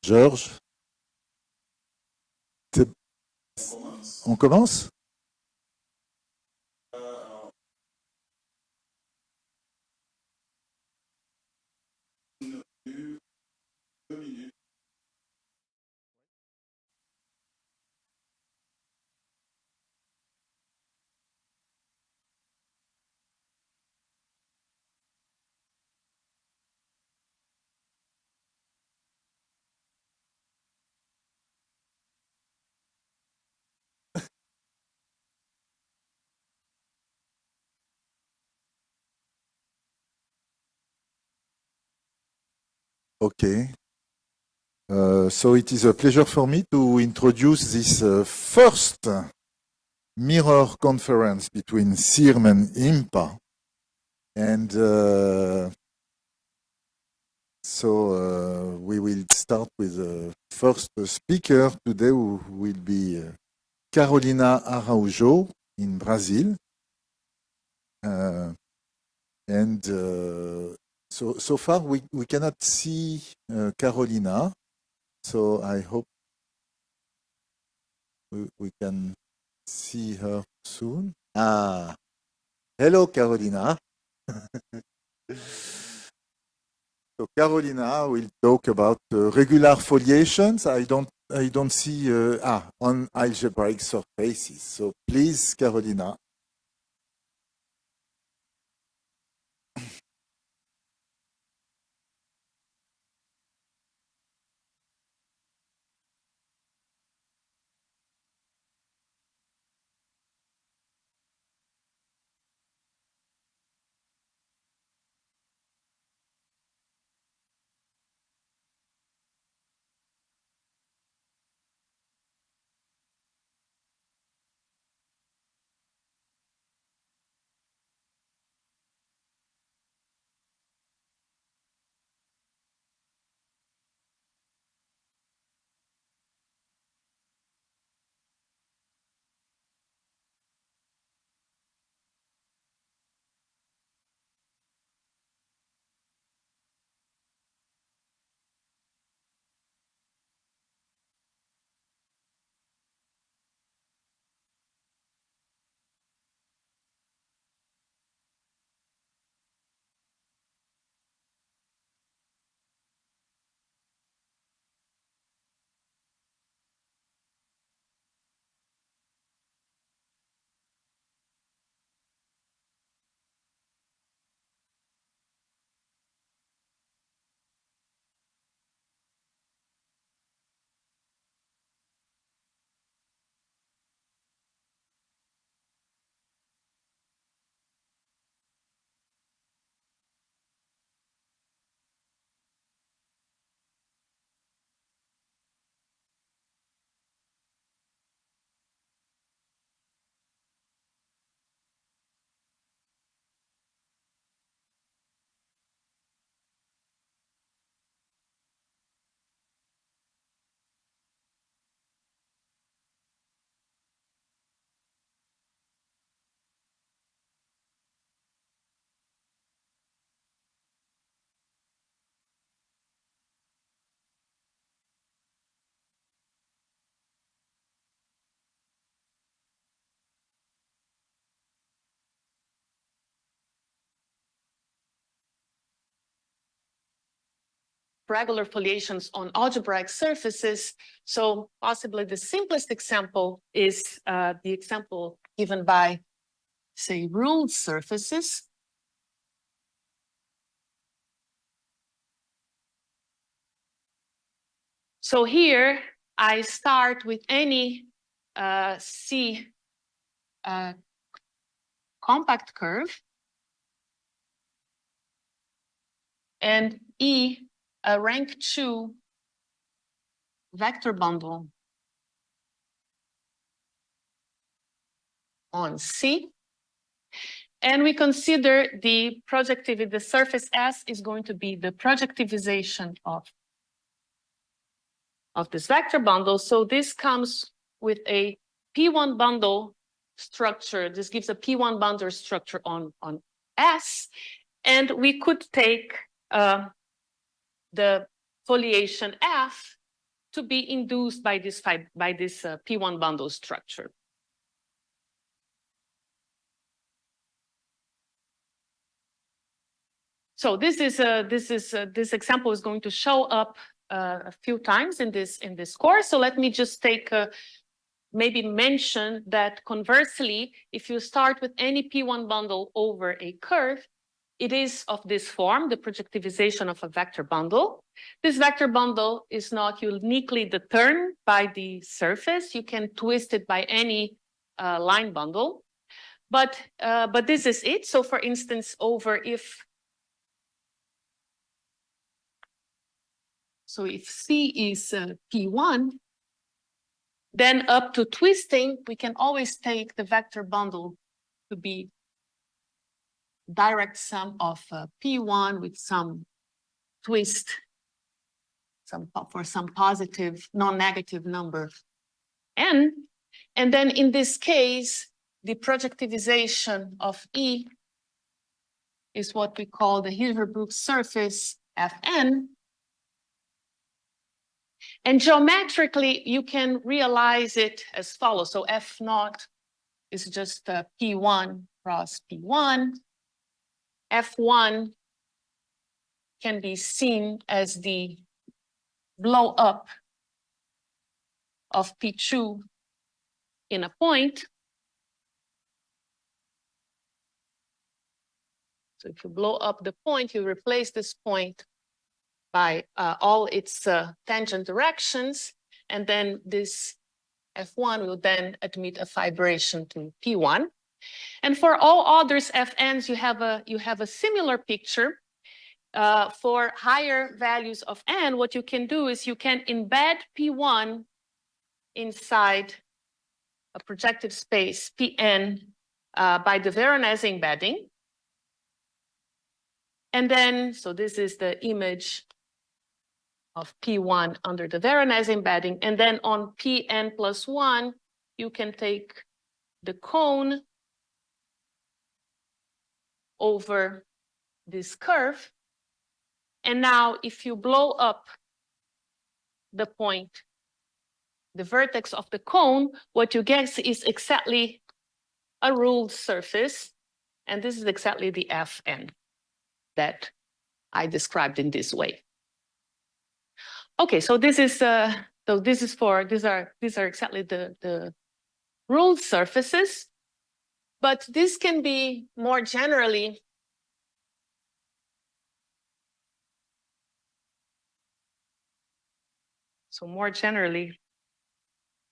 Georges? On commence? Okay. So it is a pleasure for me to introduce this first mirror conference between CIRM and IMPA. And so we will start with the first speaker today, who will be Carolina Araujo in Brazil. So far we cannot see Carolina, so I hope we can see her soon. Hello Carolina. So Carolina will talk about regular foliations. I don't see on algebraic surfaces. So please, Carolina. Regular foliations on algebraic surfaces. So possibly the simplest example is the example given by, say, ruled surfaces. So here I start with any C compact curve and E a rank 2 vector bundle on C. And we consider the projectivity, the surface S is going to be the projectivization of this vector bundle. So this comes with a P1 bundle structure. This gives a P1 bundle structure on S. And we could take the foliation F to be induced by this P1 bundle structure. So this example is going to show up a few times in this course. So let me just take maybe mention that conversely, if you start with any P1 bundle over a curve, it is of this form, the projectivization of a vector bundle. This vector bundle is not uniquely determined by the surface. You can twist it by any line bundle, but this is it. So for instance, if C is P1, then up to twisting, we can always take the vector bundle to be direct sum of P1 with some twist, for some positive, non-negative number n. And then in this case, the projectivization of E is what we call the Hilbert surface Fn. And geometrically, you can realize it as follows. So F naught is just P1 cross P1. F1 can be seen as the blow up of P2 in a point. So if you blow up the point, you replace this point by all its tangent directions, and then this F1 will then admit a fibration to P1. And for all others Fn's, you have a similar picture. For higher values of n, what you can do is you can embed P1 inside a projective space Pn by the Veronese embedding. And then, so this is the image of P1 under the Veronese embedding. And then on Pn plus 1, you can take the cone over this curve. And now if you blow up the point, the vertex of the cone, what you get is exactly a ruled surface. And this is exactly the Fn that I described in this way. Okay, so these are exactly the ruled surfaces, but this can be more generally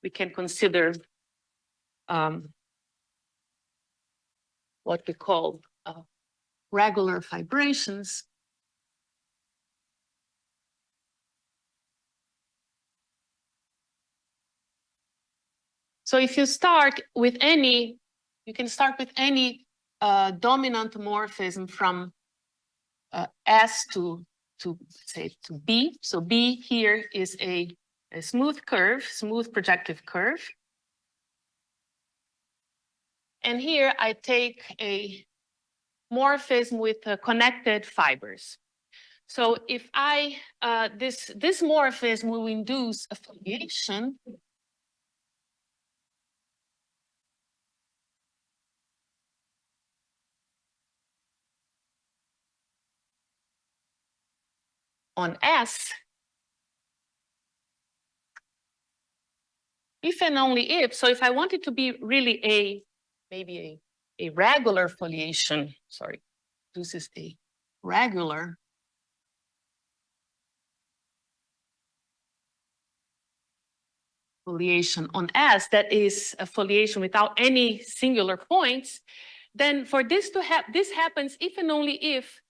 we can consider what we call regular fibrations. So if you start with any, you can start with any dominant morphism from S to say to B. So B here is a smooth curve, smooth projective curve. And here I take a morphism with connected fibers. So if this morphism will induce a foliation on S, if and only if, so if I want it to be really maybe a regular foliation, sorry, this is a regular foliation on S, that is a foliation without any singular points, then for this to happen, this happens if and only if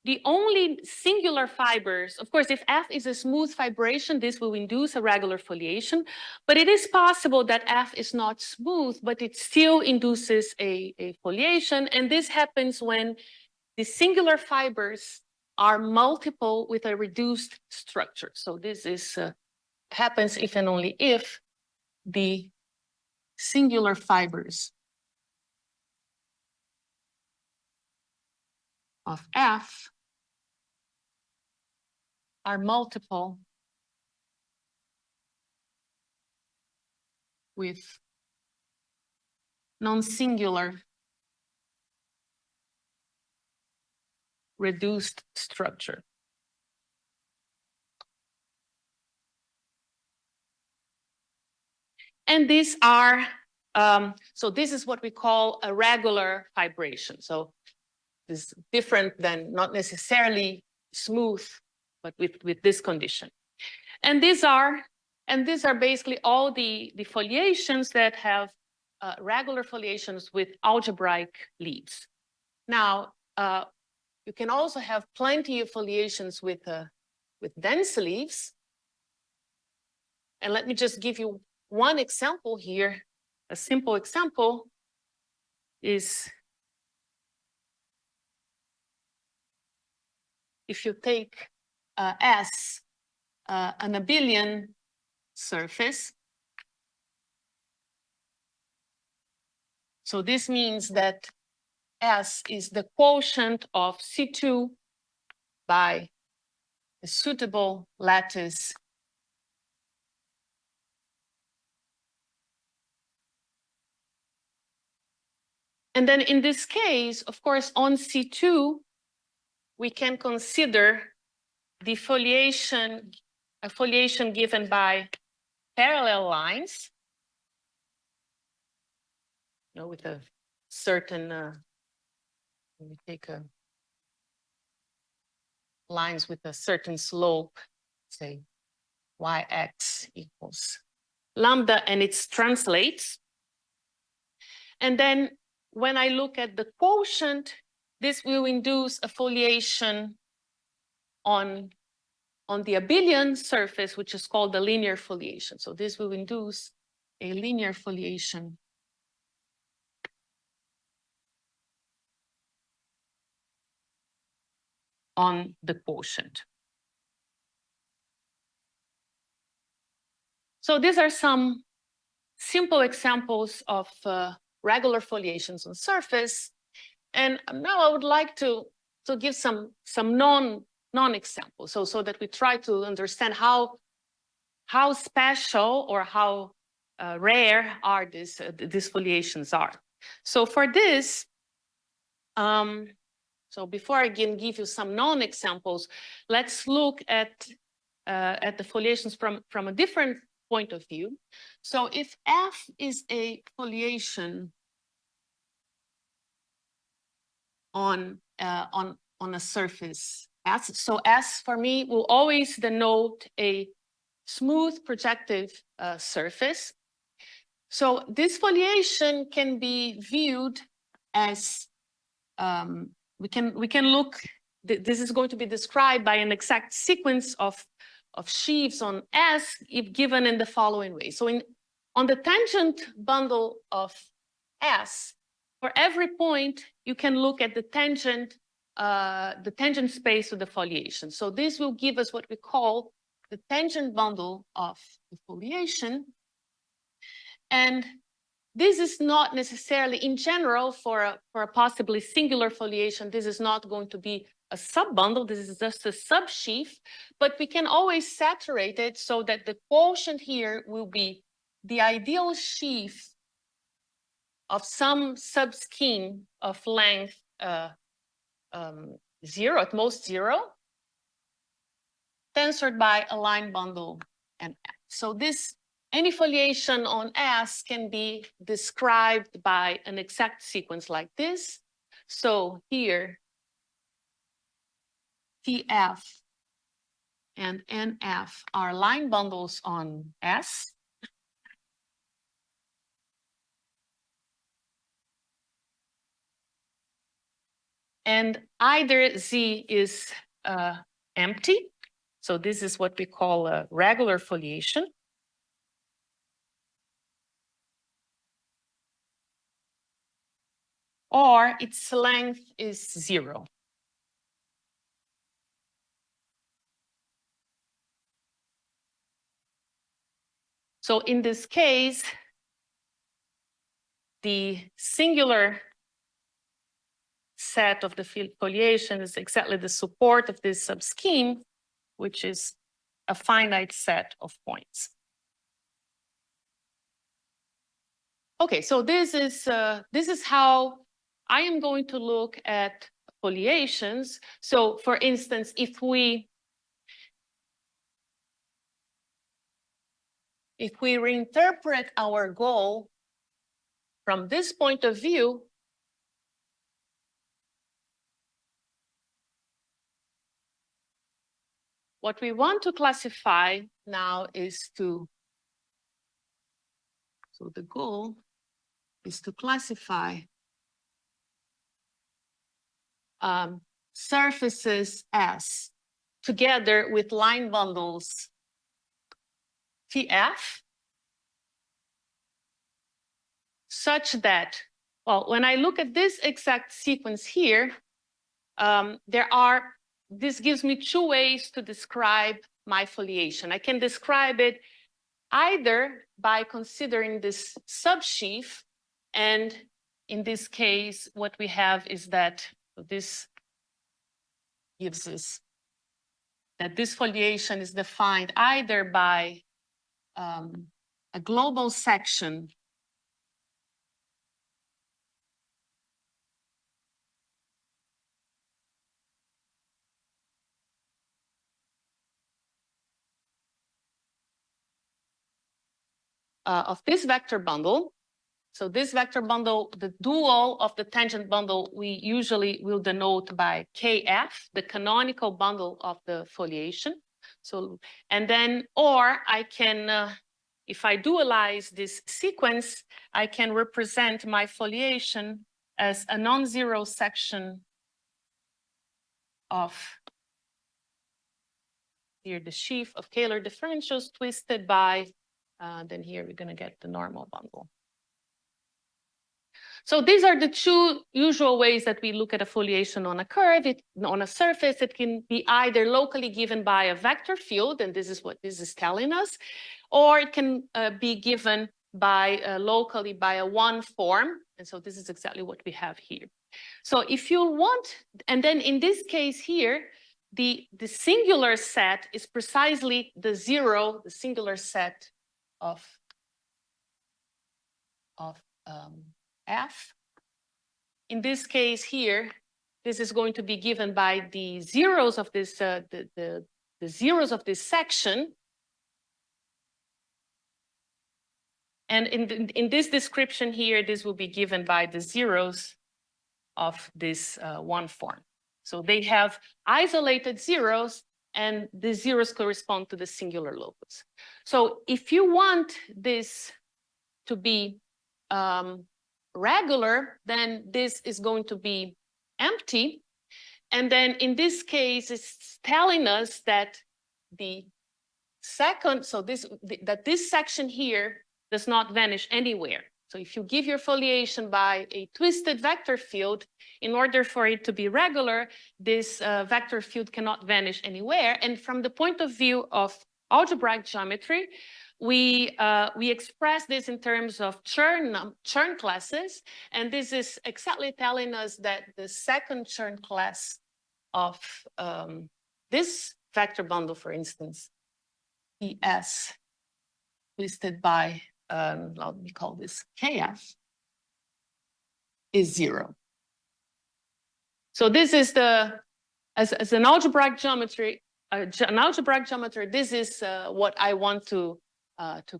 the only singular fibers, of course, if F is a smooth fibration, this will induce a regular foliation, but it is possible that F is not smooth, but it still induces a foliation, and this happens when the singular fibers are multiple with a reduced structure. So this is happens if and only if the singular fibers of F are multiple with non-singular reduced structure. And these are, so this is what we call a regular fibration. So this is different than not necessarily smooth, but with this condition. And these are basically all the foliations that have regular foliations with algebraic leaves. Now, you can also have plenty of foliations with dense leaves. And let me just give you one example here. A simple example is if you take S, an abelian surface. So this means that S is the quotient of C2 by a suitable lattice and then in this case, of course, on C2, we can consider the foliation, a foliation given by parallel lines, with a certain, let me take lines with a certain slope, say yx equals lambda, and it translates. And then when I look at the quotient, this will induce a foliation on the abelian surface, which is called the linear foliation. So this will induce a linear foliation on the quotient. So these are some simple examples of regular foliations on surface. And now I would like to give some non-examples, so that we try to understand how special or how rare are these foliations are. So for this, so before I can give you some non-examples, let's look at the foliations from a different point of view. So if F is a foliation on a surface S, so S for me will always denote a smooth projective surface. So this foliation can be viewed as we can look. This is going to be described by an exact sequence of sheaves on S, if given in the following way. So on the tangent bundle of S, for every point you can look at the tangent space of the foliation. So this will give us what we call the tangent bundle of the foliation. And this is not necessarily, in general, for a possibly singular foliation, this is not going to be a subbundle, this is just a subsheaf, but we can always saturate it so that the quotient here will be the ideal sheaf of some subscheme of length 0, at most 0, tensored by a line bundle and F. So any foliation on S can be described by an exact sequence like this. So here, TF and NF are line bundles on S. And either Z is empty. So this is what we call a regular foliation. Or its length is 0. So in this case, the singular set of the foliation is exactly the support of this subscheme, which is a finite set of points. Okay, so this is how I am going to look at foliations. So for instance, if we reinterpret our goal from this point of view, what we want to classify now is so the goal is to classify surfaces S together with line bundles TF, such that, well, when I look at this exact sequence here, this gives me two ways to describe my foliation. I can describe it either by considering this subsheaf, and in this case, what we have is that this gives us that this foliation is defined either by a global section of this vector bundle. So this vector bundle, the dual of the tangent bundle, we usually will denote by KF, the canonical bundle of the foliation. So, and then, or I can, if I dualize this sequence, I can represent my foliation as a non-zero section of here the sheaf of Kähler differentials twisted by, then here we're gonna get the normal bundle. So these are the two usual ways that we look at a foliation on a curve. On a surface, it can be either locally given by a vector field, and this is what this is telling us, or it can be given by locally by a one form. And so this is exactly what we have here. So if you want, and then in this case here, the singular set is precisely the singular set of F. In this case here, this is going to be given by the zeros of this, the zeros of this section. And in this description here, this will be given by the zeros of this one form. So they have isolated zeros, and the zeros correspond to the singular locus. So if you want this to be regular, then this is going to be empty. And then in this case, it's telling us that the second, so that this section here does not vanish anywhere. So if you give your foliation by a twisted vector field, in order for it to be regular, this vector field cannot vanish anywhere. And from the point of view of algebraic geometry, we express this in terms of Chern classes, and this is exactly telling us that the second Chern class of this vector bundle, for instance, ES, listed by, let me call this KF, is 0. So this is as an algebraic geometry, this is what I want to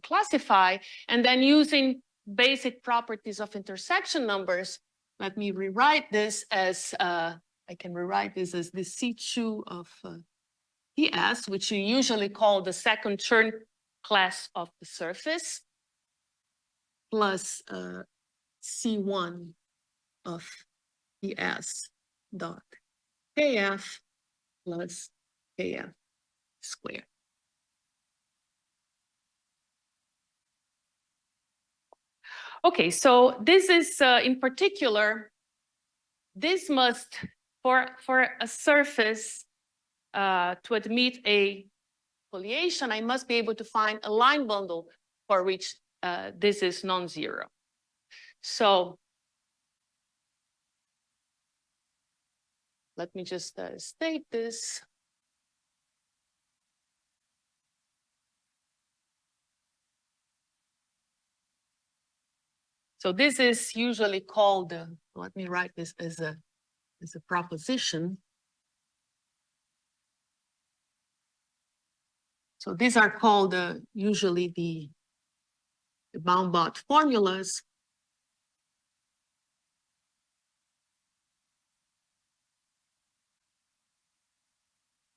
classify. And then using basic properties of intersection numbers, let me rewrite this as, I can rewrite this as the C2 of ES, which you usually call the second Chern class of the surface, plus C1 of ES dot KF plus KF squared. Okay, so this is in particular, this must, for a surface to admit a foliation, I must be able to find a line bundle for which this is non-zero. So let me just state this. So this is usually called, let me write this as a proposition. So these are called usually the Baumbach formulas.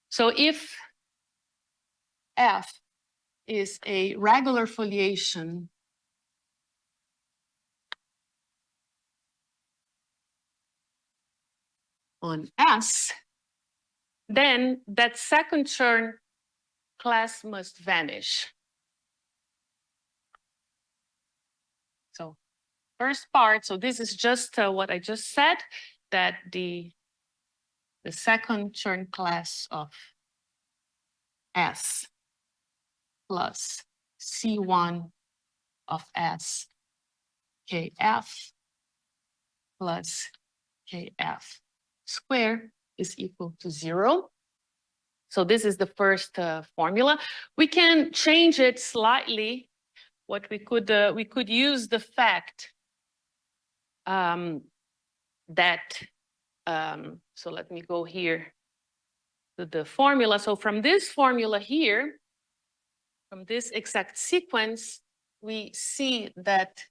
So if F is a regular foliation on S, then that second Chern class must vanish. So first part, so this is just what I just said, that the second Chern class of S plus C1 of S KF plus KF squared is equal to 0. So this is the first formula. We can change it slightly. What we could use the fact that, so let me go here to the formula. So from this formula here, from this exact sequence, we see that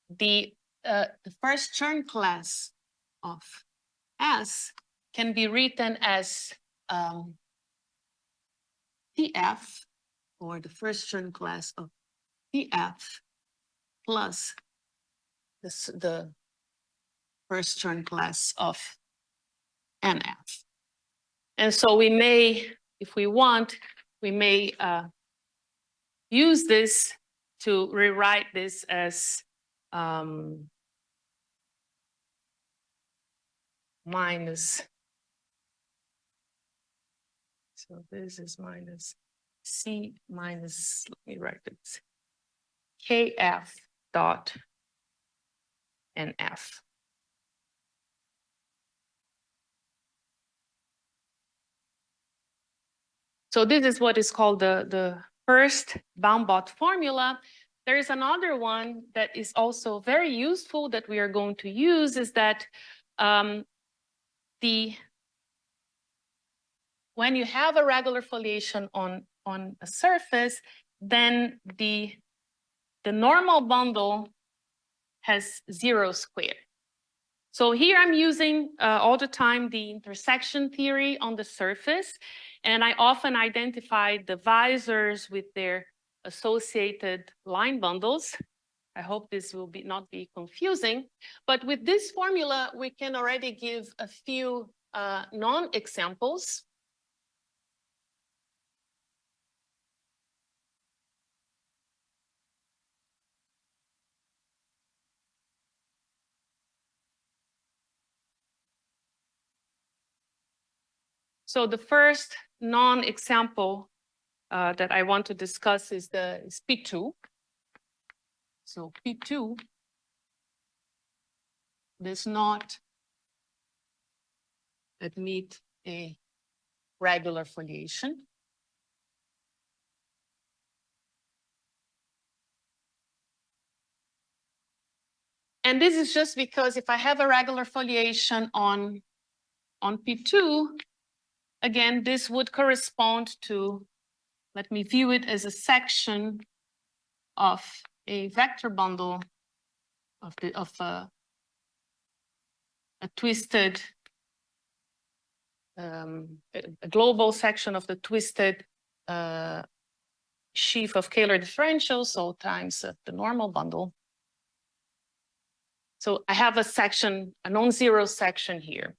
the first Chern class of S can be written as TF, or the first Chern class of TF plus the first Chern class of NF. And so we may, if we want, we may use this to rewrite this as minus, so this is minus C minus, let me write it, KF dot NF. So this is what is called the first Baumbach formula. There is another one that is also very useful that we are going to use, is that when you have a regular foliation on a surface, then the normal bundle has 0 squared. So here I'm using all the time the intersection theory on the surface, and I often identify the visors with their associated line bundles. I hope this will not be confusing, but with this formula, we can already give a few non-examples. So the first non-example that I want to discuss is P2. So P2 does not admit a regular foliation. And this is just because if I have a regular foliation on P2, again, this would correspond to, let me view it as a section of a vector bundle of a twisted, a global section of the twisted sheaf of Kähler differentials, so times the normal bundle. So I have a section, a non-zero section here.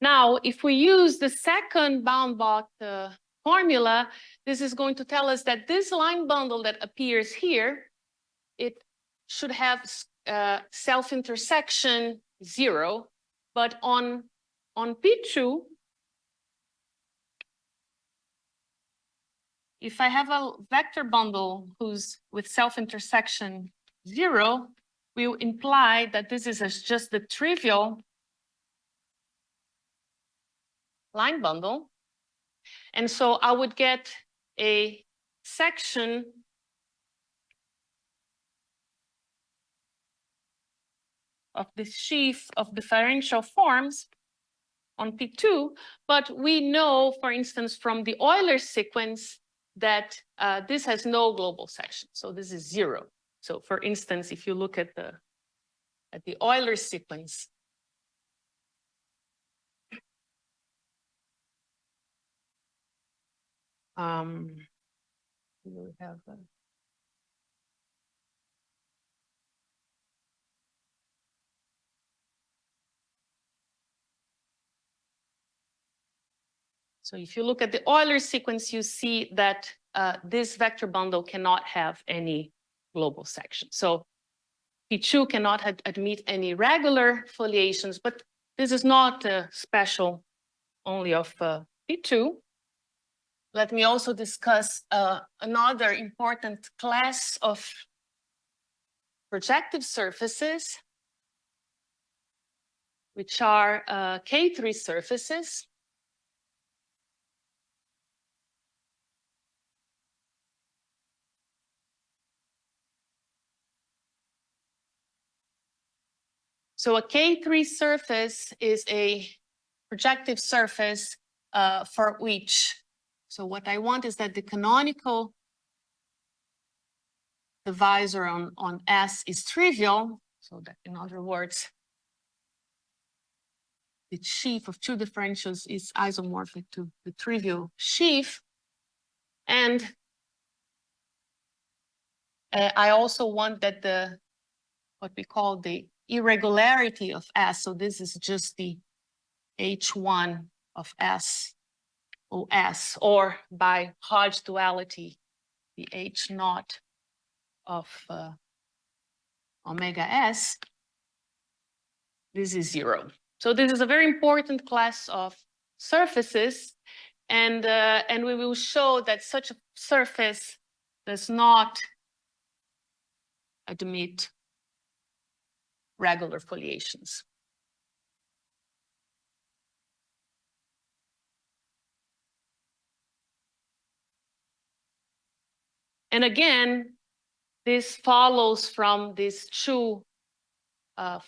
Now, if we use the second Baumbach formula, this is going to tell us that this line bundle that appears here, it should have self-intersection 0, but on P2, if I have a vector bundle who's with self-intersection 0, we will imply that this is just the trivial line bundle. And so I would get a section of this sheaf of differential forms on P2, but we know, for instance, from the Euler sequence that this has no global section. So this is 0. So for instance, if you look at the Euler sequence, we have so if you look at the Euler sequence, you see that this vector bundle cannot have any global section. So P2 cannot admit any regular foliations, but this is not special only of P2. Let me also discuss another important class of projective surfaces, which are K3 surfaces. So a K3 surface is a projective surface for which, so what I want is that the canonical divisor on S is trivial. So that, in other words, the sheaf of two differentials is isomorphic to the trivial sheaf. And I also want that the, what we call the irregularity of S, so this is just the H1 of S, OS, or by Hodge duality, the H naught of omega S, this is 0. So this is a very important class of surfaces, and we will show that such a surface does not admit regular foliations. And again, this follows from these two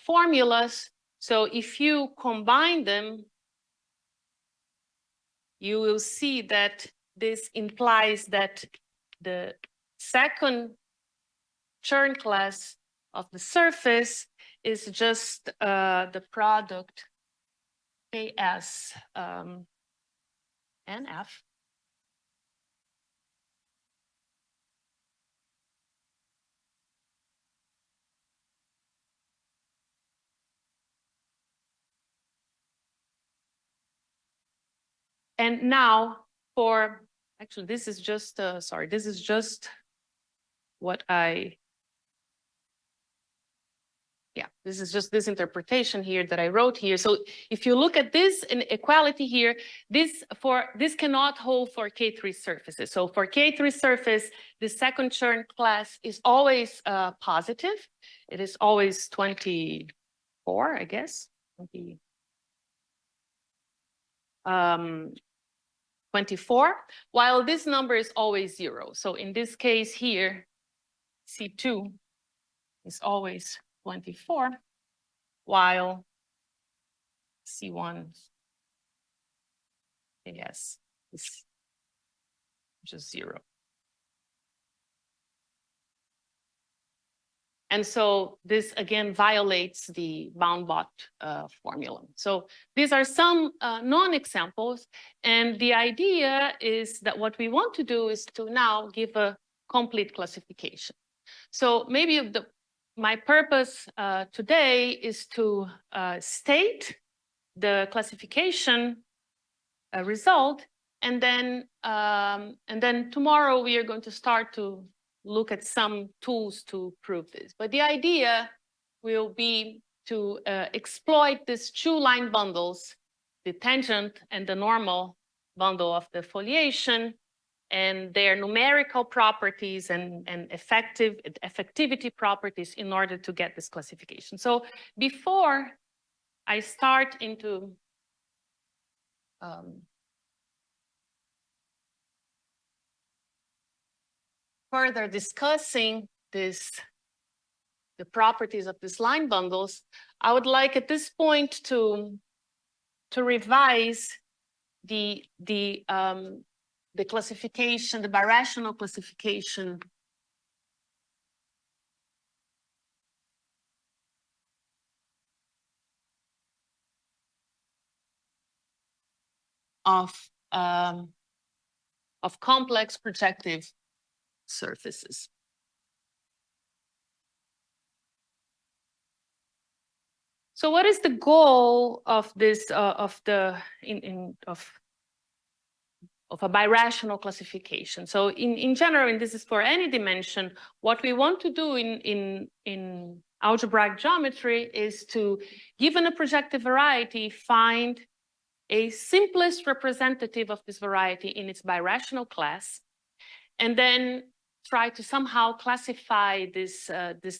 formulas. So if you combine them, you will see that this implies that the second Chern class of the surface is just the product KS and F. And now for, actually, this is just, sorry, this is just what this is just this interpretation here that I wrote here. So if you look at this inequality here, this cannot hold for K3 surfaces. So for K3 surface, the second Chern class is always positive. It is always 24, I guess. 24, while this number is always 0. So in this case here, C2 is always 24, while C1, yes, is just 0. And so this again violates the bound-bot formula. So these are some non-examples, and the idea is that what we want to do is to now give a complete classification. So maybe my purpose today is to state the classification result, and then tomorrow we are going to start to look at some tools to prove this. But the idea will be to exploit these two line bundles, the tangent and the normal bundle of the foliation, and their numerical properties and effectivity properties in order to get this classification. So before I start into further discussing the properties of these line bundles, I would like at this point to revise the classification, the birational classification of complex projective surfaces. So what is the goal of this of a birational classification? So in general, and this is for any dimension, what we want to do in algebraic geometry is to, given a projective variety, find a simplest representative of this variety in its birational class, and then try to somehow classify this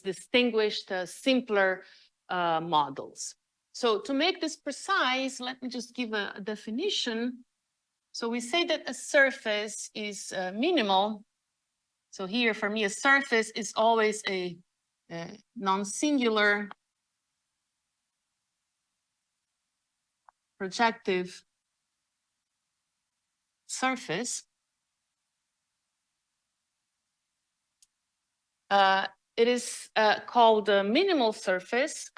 distinguished, simpler models. So to make this precise, let me just give a definition. So we say that a surface is minimal. So here, for me, a surface is always a non-singular projective surface. It is called a minimal surface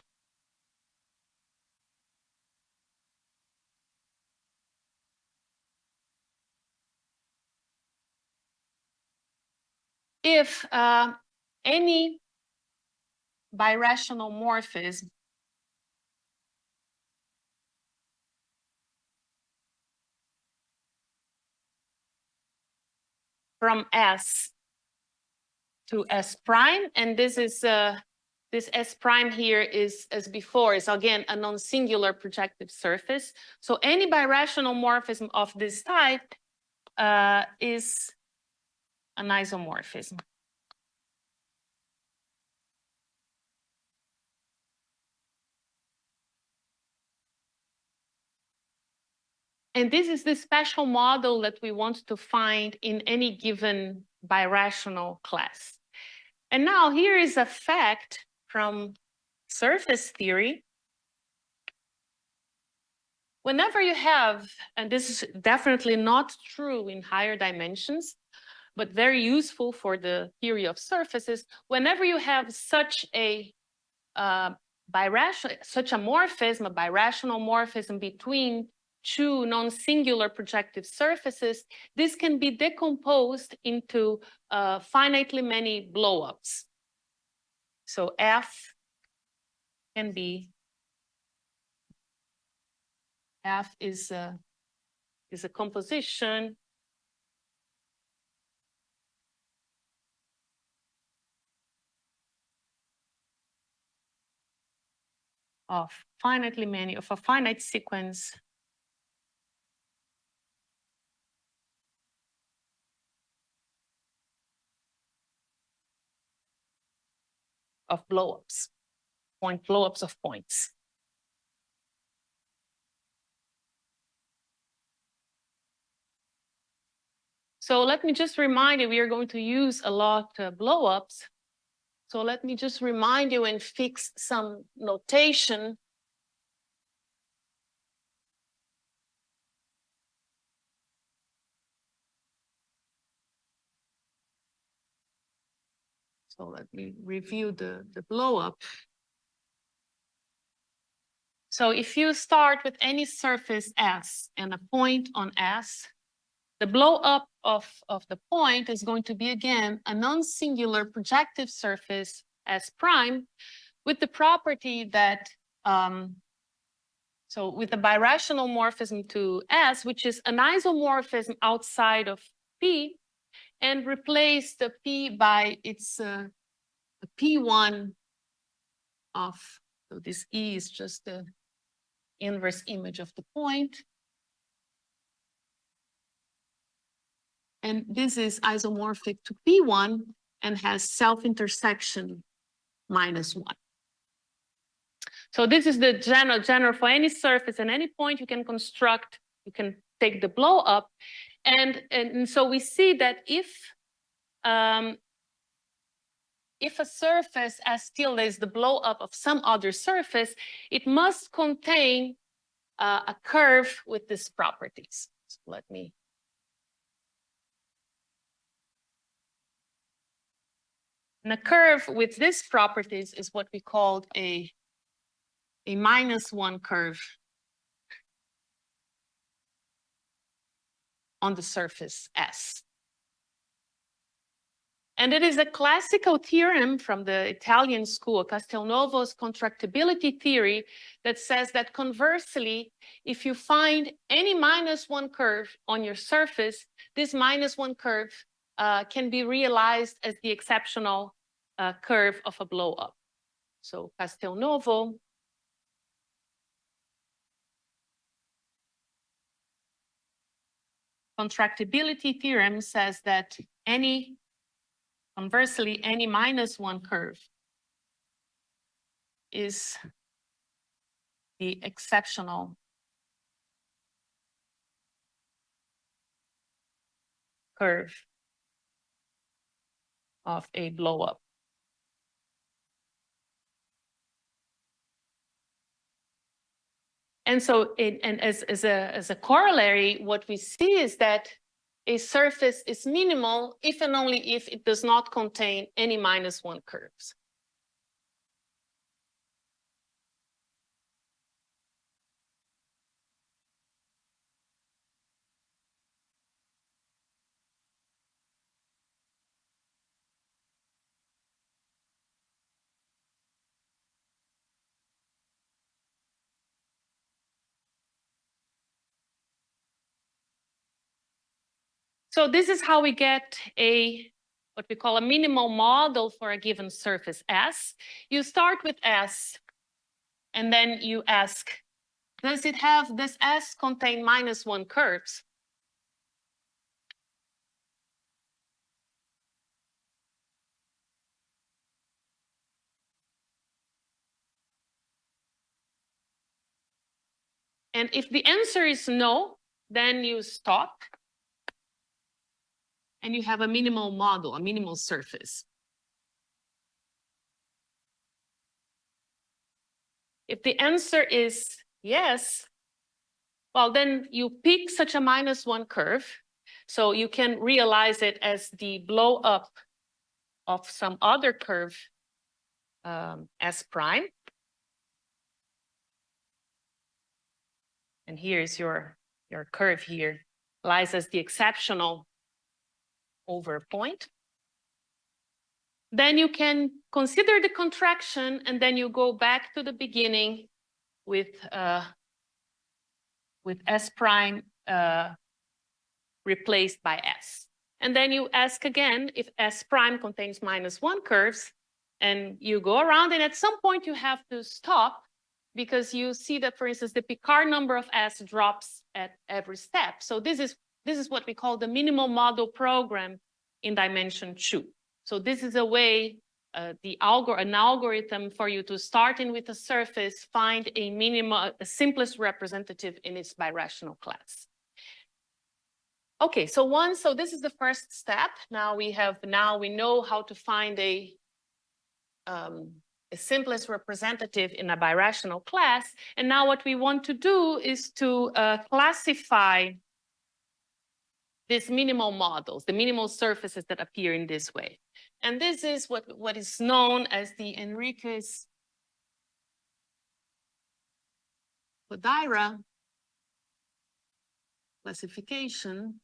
if any birational morphism from S to S prime, and this is this S prime here is, as before, is again a non-singular projective surface. So any birational morphism of this type is an isomorphism. And this is the special model that we want to find in any given birational class. And now here is a fact from surface theory. Whenever you have, and this is definitely not true in higher dimensions, but very useful for the theory of surfaces, whenever you have such a morphism, a birational morphism between two non-singular projective surfaces, this can be decomposed into finitely many blowups. So F can be, F is a composition of finitely many, of a finite sequence of blowups, blowups of points. So let me just remind you, we are going to use a lot of blowups. So let me just remind you and fix some notation. So let me review the blowup. So if you start with any surface S and a point on S, the blowup of the point is going to be, again, a non-singular projective surface S prime with the property that, so with a birational morphism to S, which is an isomorphism outside of P, and replace the P by its P1 of, so this E is just the inverse image of the point. And this is isomorphic to P1 and has self-intersection -1. So this is the general for any surface and any point you can construct, you can take the blow up. And so we see that if if a surface S tilde is the blow up of some other surface, it must contain a curve with these properties. So let me. And a curve with these properties is what we called a -1 curve on the surface S. And it is a classical theorem from the Italian school, Castelnuovo's contractibility theory, that says that conversely, if you find any -1 curve on your surface, this -1 curve can be realized as the exceptional curve of a blow-up. So Castelnuovo contractibility theorem says that conversely, any -1 curve is the exceptional curve of a blow-up. And so, as a corollary, what we see is that a surface is minimal if and only if it does not contain any -1 curves. So this is how we get what we call a minimal model for a given surface S. You start with S, and then you ask, does S contain -1 curves? And if the answer is no, then you stop. And you have a minimal model, a minimal surface. If the answer is yes, well, then you pick such a -1 curve. So you can realize it as the blow up of some other curve, S prime. And here's your curve here, lies as the exceptional over point. Then you can consider the contraction, and then you go back to the beginning with S prime replaced by S. And then you ask again if S prime contains -1 curves, and you go around, and at some point you have to stop because you see that, for instance, the Picard number of S drops at every step. So this is what we call the minimal model program in dimension 2. So this is a way, an algorithm for you to start in with a surface, find a simplest representative in its birational class. Okay, so this is the first step. Now we know how to find a simplest representative in a birational class. And now what we want to do is to classify these minimal models, the minimal surfaces that appear in this way. And this is what is known as the Enriquez-Kodaira classification.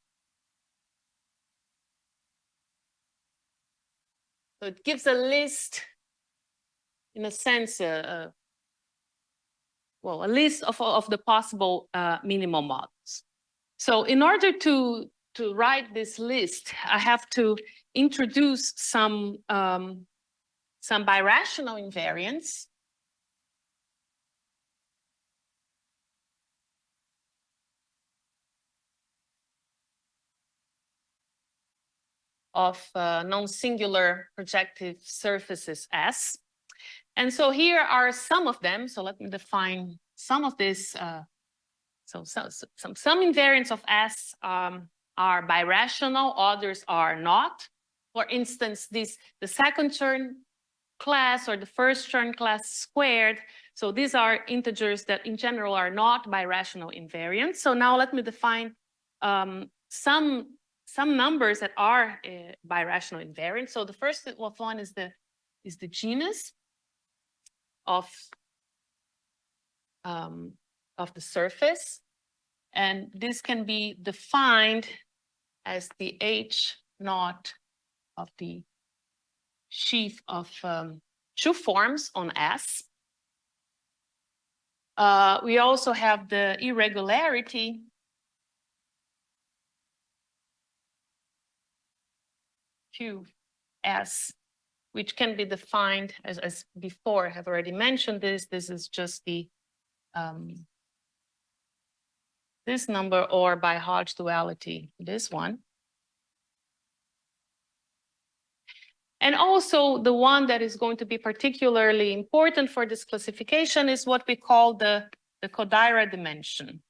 So it gives a list, in a sense, a list of the possible minimal models. So in order to write this list, I have to introduce some birational invariants. Of non-singular projective surfaces S. And so here are some of them. So let me define some of this. Some invariants of S are birational, others are not. for instance, the second Chern class or the first Chern class squared. So these are integers that in general are not birational invariant. So now let me define some numbers that are birational invariant. So the first one is the genus of the surface, and this can be defined as the H naught of the sheaf of two forms on S. We also have the irregularity QS, which can be defined as before. I have already mentioned this. This is just the this number, or by Hodge duality, this one. And also the one that is going to be particularly important for this classification is what we call the Kodaira dimension.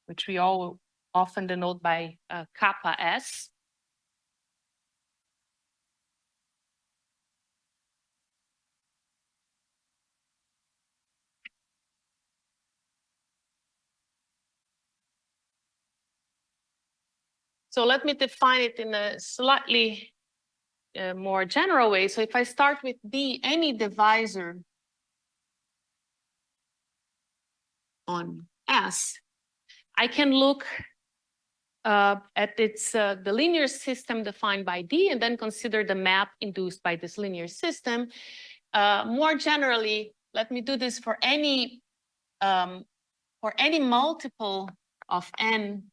Which we all often denote by kappa S. So let me define it in a slightly more general way. So if I start with D, any divisor on S, I can look at the linear system defined by D and then consider the map induced by this linear system. More generally, let me do this for any multiple of N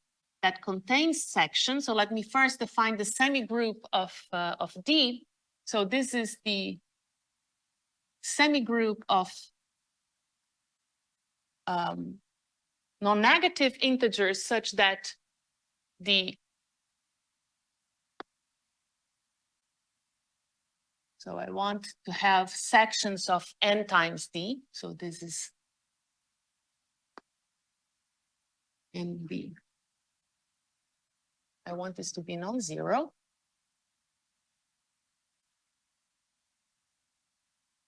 that contains sections. So let me first define the semigroup of D. So this is the semigroup of non-negative integers such that so I want to have sections of N times D. So this is NB. I want this to be non-zero.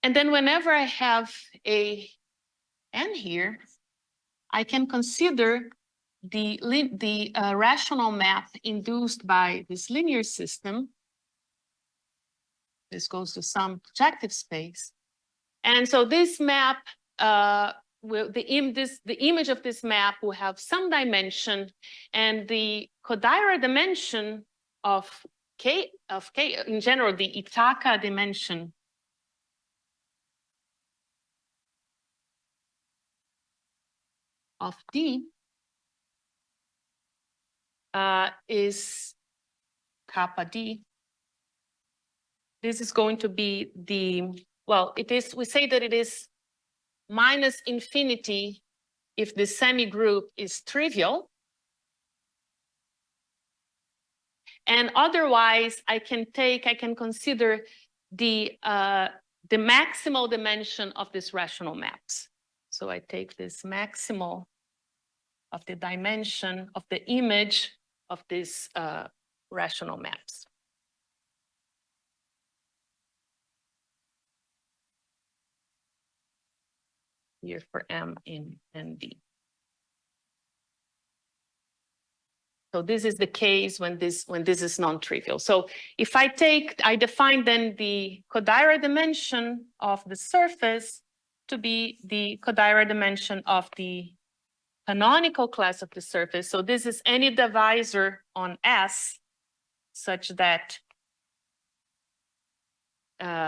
And then whenever I have a N here, I can consider the rational map induced by this linear system. This goes to some projective space. And so this map, the image of this map will have some dimension, and the Kodaira dimension of K, in general, the Itaka dimension of D is kappa D. This is going to be we say that it is minus infinity if the semigroup is trivial. And otherwise, I can consider the maximal dimension of this rational maps. So I take this maximal of the dimension of the image of this rational maps. Here for M in ND. So this is the case when this is non-trivial. So if I define then the Kodaira dimension of the surface to be the Kodaira dimension of the canonical class of the surface. So this is any divisor on S such that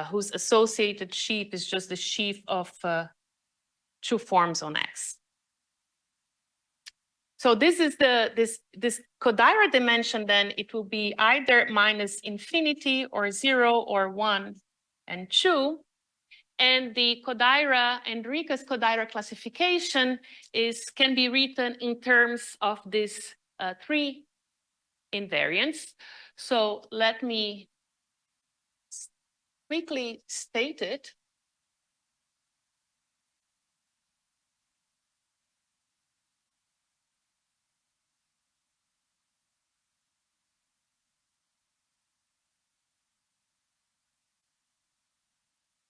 whose associated sheaf is just the sheaf of two forms on X. So this is this Kodaira dimension, then it will be either minus infinity or 0 or 1 and 2. And the Kodaira, Enrique's Kodaira classification can be written in terms of this 3 invariants. So let me quickly state it.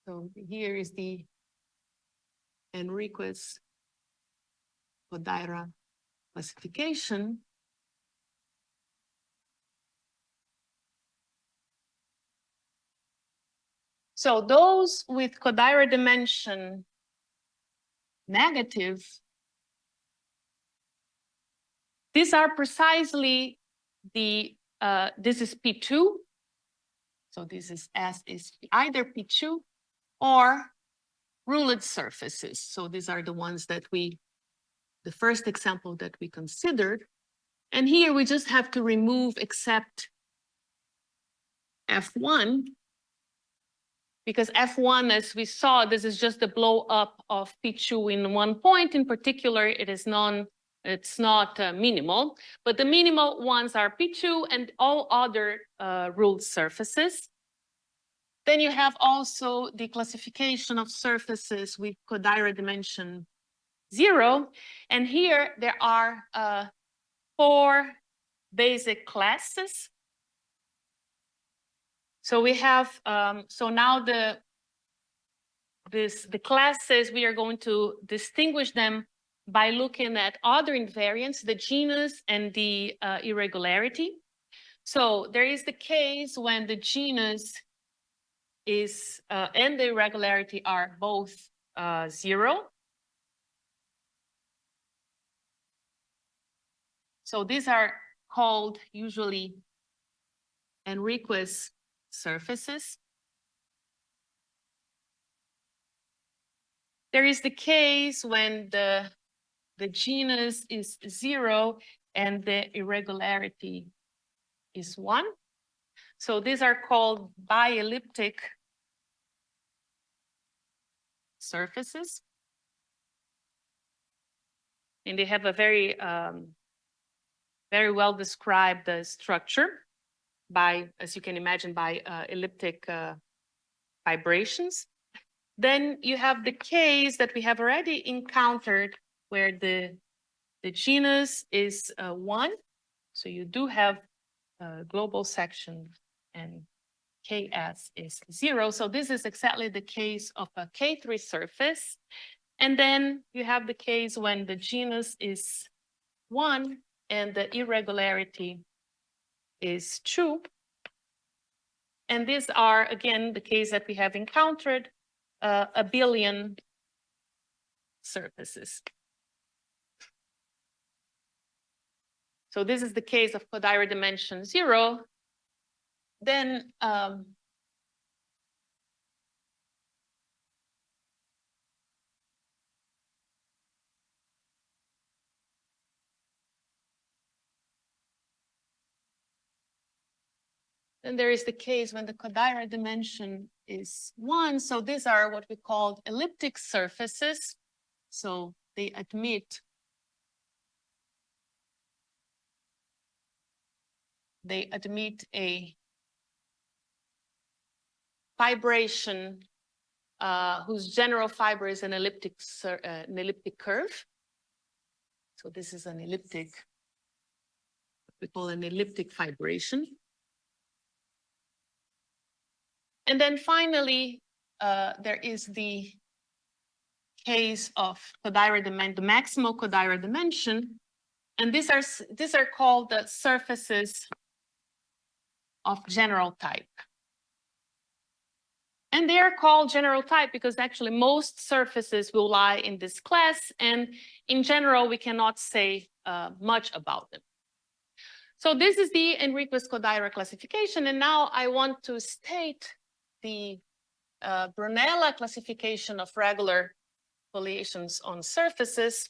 So here is the Enriquez-Kodaira classification. So those with Kodaira dimension negative, these are precisely the, this is P2. So this is S is either P2 or ruled surfaces. So these are the ones that the first example that we considered. And here we just have to remove except F1, because F1, as we saw, this is just the blow up of P2 in one point. In particular, it's not minimal, but the minimal ones are P2 and all other ruled surfaces. Then you have also the classification of surfaces with Kodaira dimension 0. And here there are 4 basic classes. So we have, so now the classes, we are going to distinguish them by looking at other invariants, the genus and the irregularity. So there is the case when the genus is and the irregularity are both 0. So these are called usually Enriquez surfaces. There is the case when the genus is 0 and the irregularity is 1. So these are called bielliptic surfaces. And they have a very, very well described structure by, as you can imagine, by elliptic vibrations. Then you have the case that we have already encountered where the genus is 1. So you do have a global section and Ks is 0. So this is exactly the case of a K3 surface. And then you have the case when the genus is 1 and the irregularity is 2. And these are, again, the case that we have encountered, abelian surfaces. So this is the case of Kodaira dimension 0. Then there is the case when the Kodaira dimension is 1. So these are what we call elliptic surfaces. So they admit a fibration whose general fiber is an elliptic curve. So this is an elliptic, what we call an elliptic fibration. And then finally, there is the case of Kodaira dimension, the maximal Kodaira dimension. And these are called the surfaces of general type. And they are called general type because actually most surfaces will lie in this class. And in general, we cannot say much about them. So this is the Enriquez-Kodaira classification. And now I want to state the Brunella classification of regular foliations on surfaces.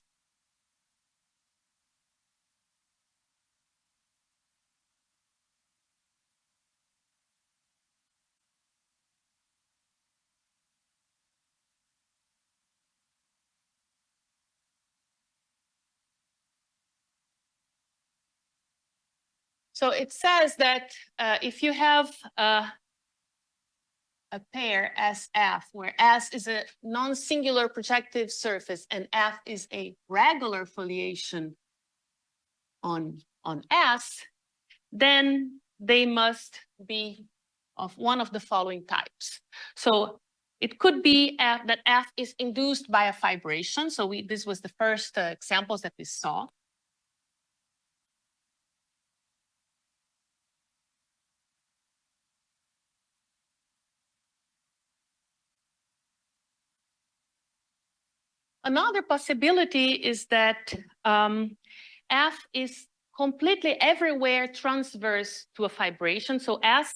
So it says that if you have a pair SF, where S is a non-singular projective surface and F is a regular foliation on S, then they must be of one of the following types. So It could be that F is induced by a fibration. So this was the first examples that we saw. Another possibility is that F is completely everywhere transverse to a fibration. So F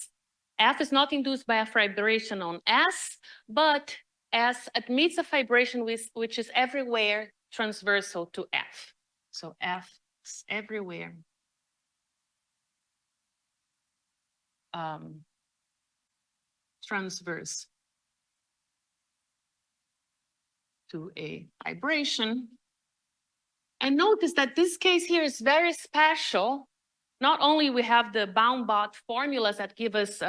is not induced by a fibration on S, but S admits a fibration which is everywhere transversal to F. So F is everywhere transverse to a fibration. And notice that this case here is very special. Not only we have the Baumbach formulas that give us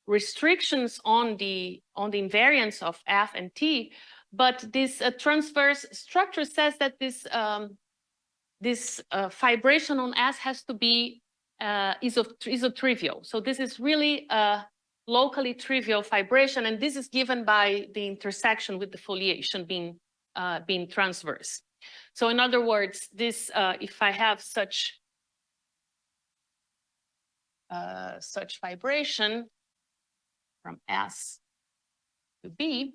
restrictions on the invariance of F and T, but this transverse structure says that this fibration on S has to be isotrivial. So this is really a locally trivial fibration, and this is given by the intersection with the foliation being transverse. So in other words, this if I have such vibration from S to B,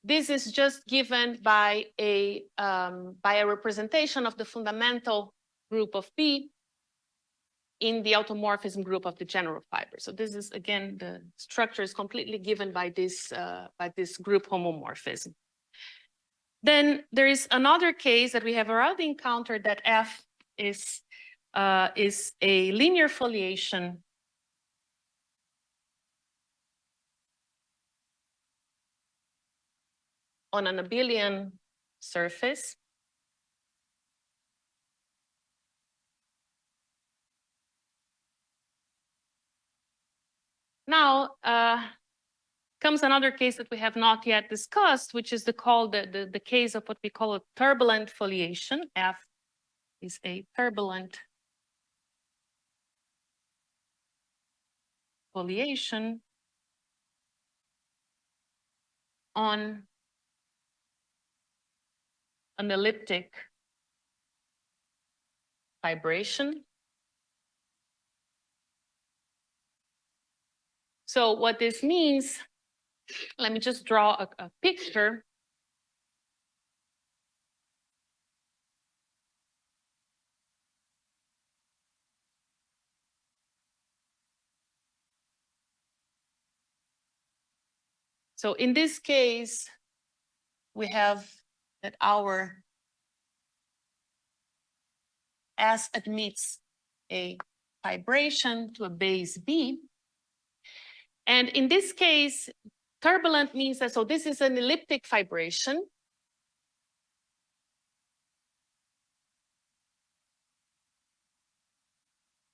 this is just given by a representation of the fundamental group of B in the automorphism group of the general fiber. So this is, again, the structure is completely given by this group homomorphism. Then there is another case that we have already encountered, that F is a linear foliation on an abelian surface. Now comes another case that we have not yet discussed, which is the case of what we call a turbulent foliation. F is a turbulent foliation on an elliptic fibration. So what this means, let me just draw a picture. So in this case, we have that our S admits a fibration to a base B. And in this case, turbulent means that, so this is an elliptic fibration.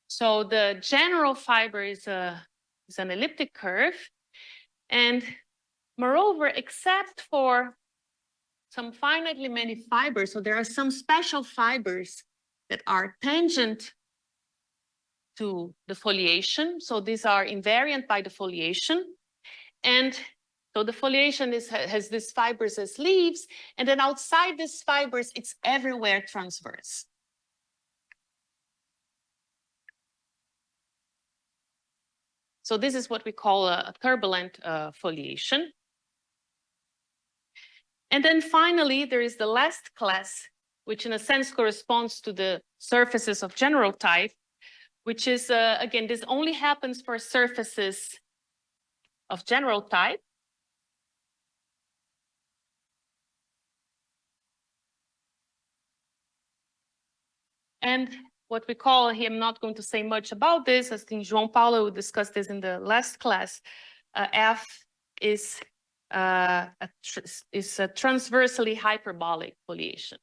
So the general fiber is an elliptic curve. And moreover, except for some finitely many fibers, so there are some special fibers that are tangent to the foliation. So these are invariant by the foliation. And so the foliation has these fibers as leaves, and then outside these fibers, it's everywhere transverse. So this is what we call a turbulent foliation. And then finally, there is the last class, which in a sense corresponds to the surfaces of general type, which is, again, this only happens for surfaces of general type. And what we call here, I'm not going to say much about this, I think João Paulo will discuss this in the last class. F is a transversely hyperbolic foliation.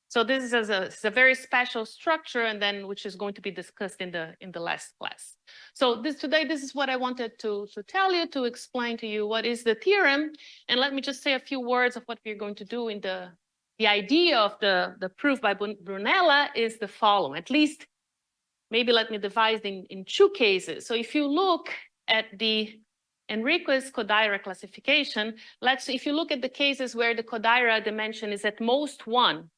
So this is a very special structure, and then which is going to be discussed in the last class. So today, this is what I wanted to tell you, to explain to you what is the theorem. And let me just say a few words of what we're going to do in the the idea of the proof by Brunella is the following. At least, maybe let me divide in two cases. So if you look at the Enriquez Kodaira classification, if you look at the cases where the Kodaira dimension is at most 1,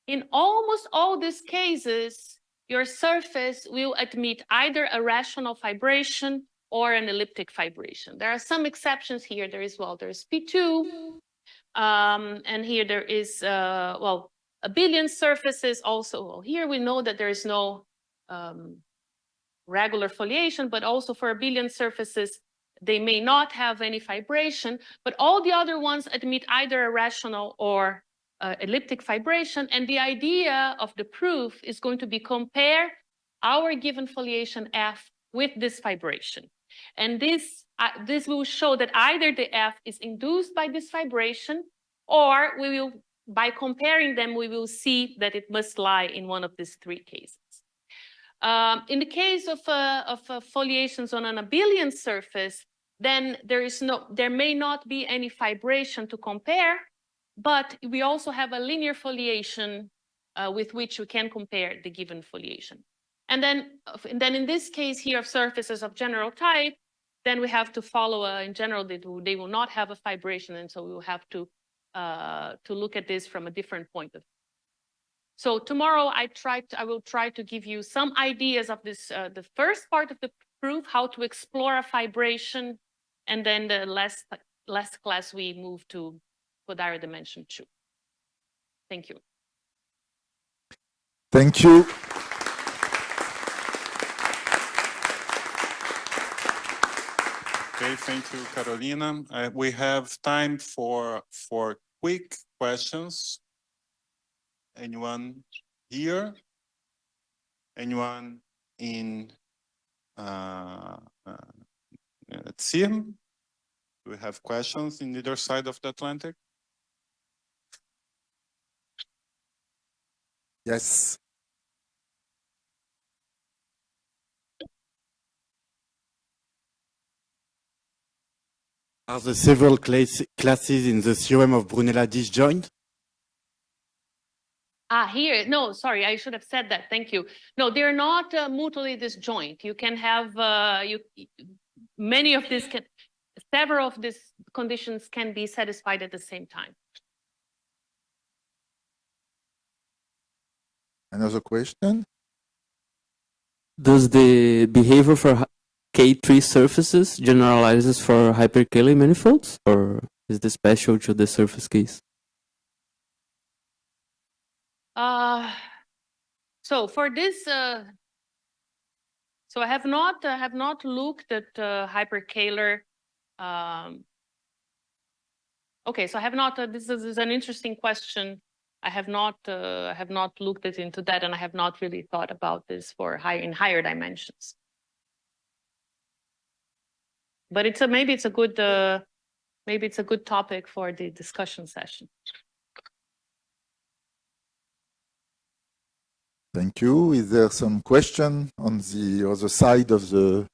in almost all these cases, your surface will admit either a rational fibration or an elliptic fibration. There are some exceptions here. There's P2, and here there is, abelian surfaces also. Well, here we know that there is no regular foliation, but also for abelian surfaces, they may not have any fibration, but all the other ones admit either a rational or elliptic fibration. And the idea of the proof is going to be compare our given foliation F with this fibration. And this will show that either the F is induced by this fibration, or we will, by comparing them, we will see that it must lie in one of these three cases. In the case of foliations on an abelian surface, then there may not be any fibration to compare, but we also have a linear foliation with which we can compare the given foliation. And then in this case here of surfaces of general type, then we have to follow, in general, they will not have a fibration, and so we will have to look at this from a different point of view. So tomorrow I will try to give you some ideas of this, the first part of the proof, how to explore a fibration, and then the last class we move to Kodaira dimension 2. Thank you. Thank you. Okay, thank you, Carolina. We have time for quick questions. Anyone here? Anyone in CIRM? Do we have questions in either side of the Atlantic? Yes. Are the several classes in the theorem of Brunella disjoint? Here, no, sorry, I should have said that. Thank you. No, they're not mutually disjoint. You can have several of these conditions can be satisfied at the same time. Another question? Does the behavior for K3 surfaces generalizes for hyperkähler manifolds, or is this special to the surface case? So for this, so I have not looked at hyperkähler. Okay, so I have not. This is an interesting question. I have not looked into that, and I have not really thought about this for higher dimensions. But maybe it's a good topic for the discussion session. Thank you. Is there some question on the other side of the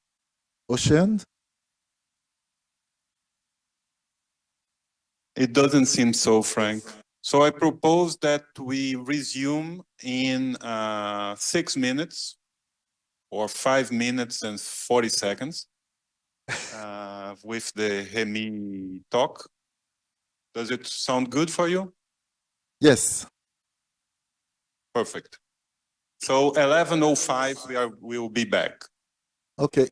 ocean? It doesn't seem so, Frank. So I propose that we resume in 6 minutes or 5 minutes and 40 seconds with the Remy talk. Does it sound good for you? Yes. Perfect. So 11:05, we will be back. Okay.